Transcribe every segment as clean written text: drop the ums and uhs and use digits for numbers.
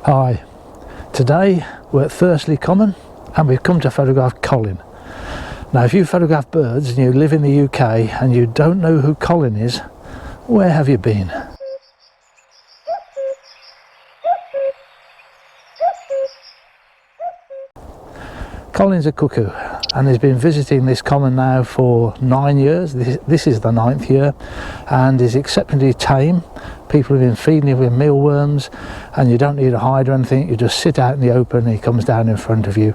Hi, today we're at Thursley Common and we've come to photograph Colin. Now if you photograph birds and you live in the UK and you don't know who Colin is, where have you been? Colin's a cuckoo and he's been visiting this common now for 9 years. This is the 9th year, and is exceptionally tame. People have been feeding him with mealworms and you don't need a hide or anything. You just sit out in the open and he comes down in front of you.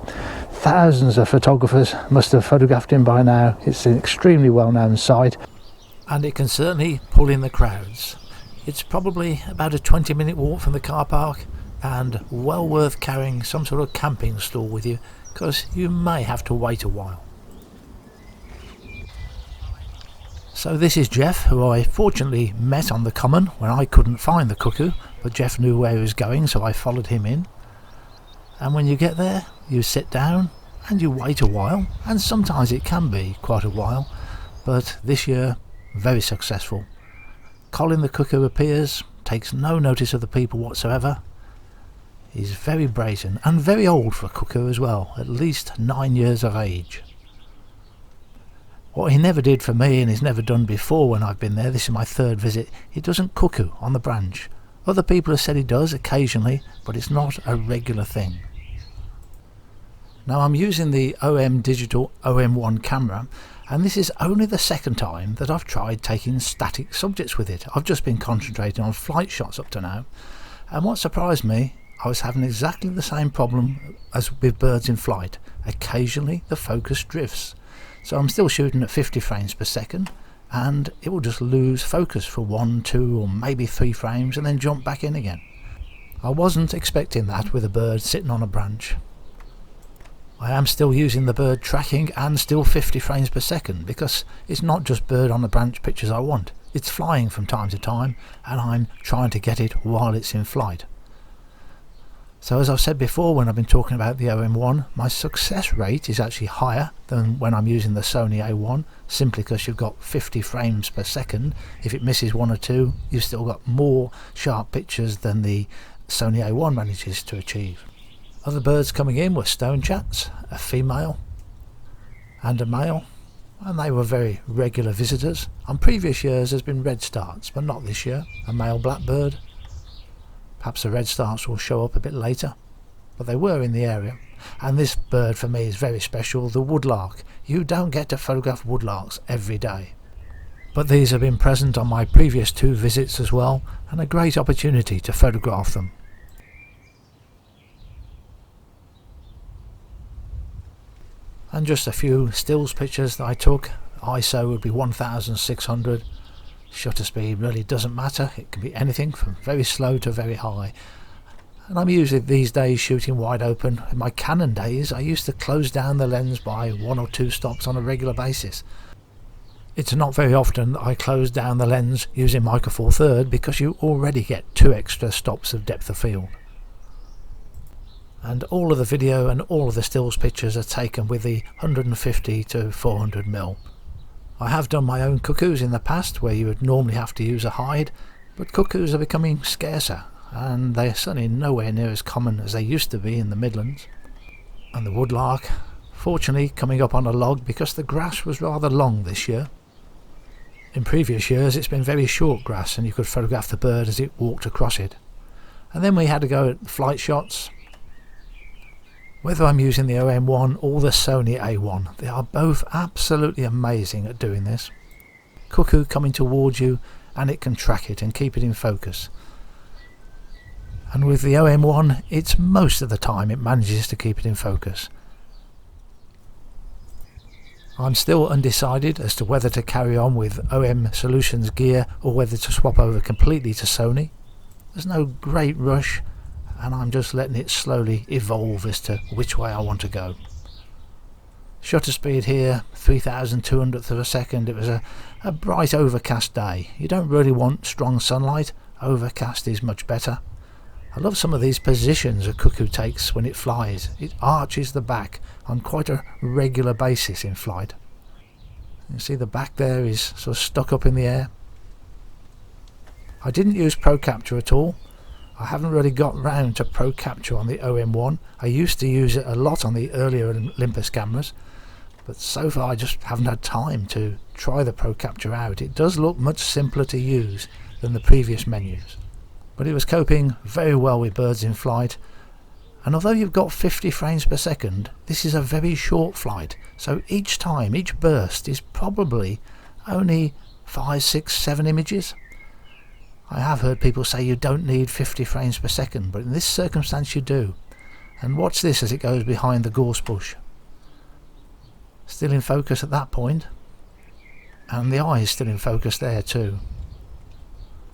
Thousands of photographers must have photographed him by now. It's an extremely well-known sight and it can certainly pull in the crowds. It's probably about a 20-minute walk from the car park and well worth carrying some sort of camping stool with you, because you may have to wait a while. So this is Jeff, who I fortunately met on the common when I couldn't find the cuckoo, but Jeff knew where he was going, so I followed him in. And when you get there, you sit down and you wait a while, and sometimes it can be quite a while, but this year very successful. Colin the Cuckoo appears, takes no notice of the people whatsoever. He's very brazen and very old for a cuckoo as well, at least 9 years of age. What he never did for me, and he's never done before when I've been there, this is my 3rd visit, he doesn't cuckoo on the branch. Other people have said he does occasionally, but it's not a regular thing. Now I'm using the OM digital OM-1 camera, and this is only the 2nd time that I've tried taking static subjects with it. I've just been concentrating on flight shots up to now, and what surprised me, I was having exactly the same problem as with birds in flight. Occasionally the focus drifts. So I'm still shooting at 50 frames per second and it will just lose focus for 1, 2 or maybe 3 frames and then jump back in again. I wasn't expecting that with a bird sitting on a branch. I am still using the bird tracking and still 50 frames per second, because it's not just bird on the branch pictures I want. It's flying from time to time and I'm trying to get it while it's in flight. So as I've said before when I've been talking about the OM-1, my success rate is actually higher than when I'm using the Sony A1, simply because you've got 50 frames per second. If it misses 1 or 2, you've still got more sharp pictures than the Sony A1 manages to achieve. Other birds coming in were stonechats, a female and a male, and they were very regular visitors. On previous years there's been redstarts, but not this year. A male blackbird. Perhaps the redstarts will show up a bit later, but they were in the area. And this bird for me is very special, the woodlark. You don't get to photograph woodlarks every day. But these have been present on my previous 2 visits as well, and a great opportunity to photograph them. And just a few stills pictures that I took. ISO would be 1600. Shutter speed really doesn't matter, it can be anything from very slow to very high. And I'm usually these days shooting wide open. In my Canon days I used to close down the lens by 1 or 2 stops on a regular basis. It's not very often that I close down the lens using Micro Four Third, because you already get 2 extra stops of depth of field. And all of the video and all of the stills pictures are taken with the 150 to 400mm. I have done my own cuckoos in the past where you would normally have to use a hide, but cuckoos are becoming scarcer and they're certainly nowhere near as common as they used to be in the Midlands. And the woodlark, fortunately coming up on a log because the grass was rather long this year. In previous years it's been very short grass and you could photograph the bird as it walked across it. And then we had to go at flight shots. Whether I'm using the OM-1 or the Sony A1, they are both absolutely amazing at doing this. Cuckoo coming towards you and it can track it and keep it in focus. And with the OM-1, it's most of the time it manages to keep it in focus. I'm still undecided as to whether to carry on with OM Solutions gear or whether to swap over completely to Sony. There's no great rush, and I'm just letting it slowly evolve as to which way I want to go. Shutter speed here, 3200th of a second. It was a bright overcast day. You don't really want strong sunlight, overcast is much better. I love some of these positions a cuckoo takes when it flies. It arches the back on quite a regular basis in flight. You see the back there is sort of stuck up in the air. I didn't use Pro Capture at all. I haven't really got round to Pro Capture on the OM-1. I used to use it a lot on the earlier Olympus cameras, but so far I just haven't had time to try the Pro Capture out. It does look much simpler to use than the previous menus, but it was coping very well with birds in flight. And although you've got 50 frames per second, this is a very short flight, so each time, each burst is probably only 5, 6, 7 images. I have heard people say you don't need 50 frames per second, but in this circumstance you do. And watch this as it goes behind the gorse bush. Still in focus at that point, and the eye is still in focus there too.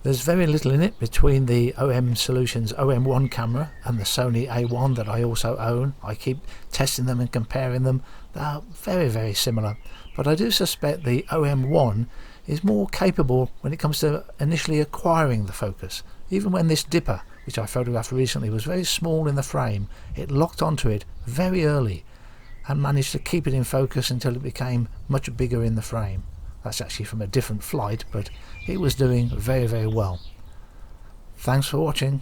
There's very little in it between the OM Solutions OM-1 camera and the Sony A1 that I also own. I keep testing them and comparing them. They are very, very similar, but I do suspect the OM-1 is more capable when it comes to initially acquiring the focus. Even when this dipper, which I photographed recently, was very small in the frame, it locked onto it very early and managed to keep it in focus until it became much bigger in the frame. That's actually from a different flight, but it was doing very, very well. Thanks for watching.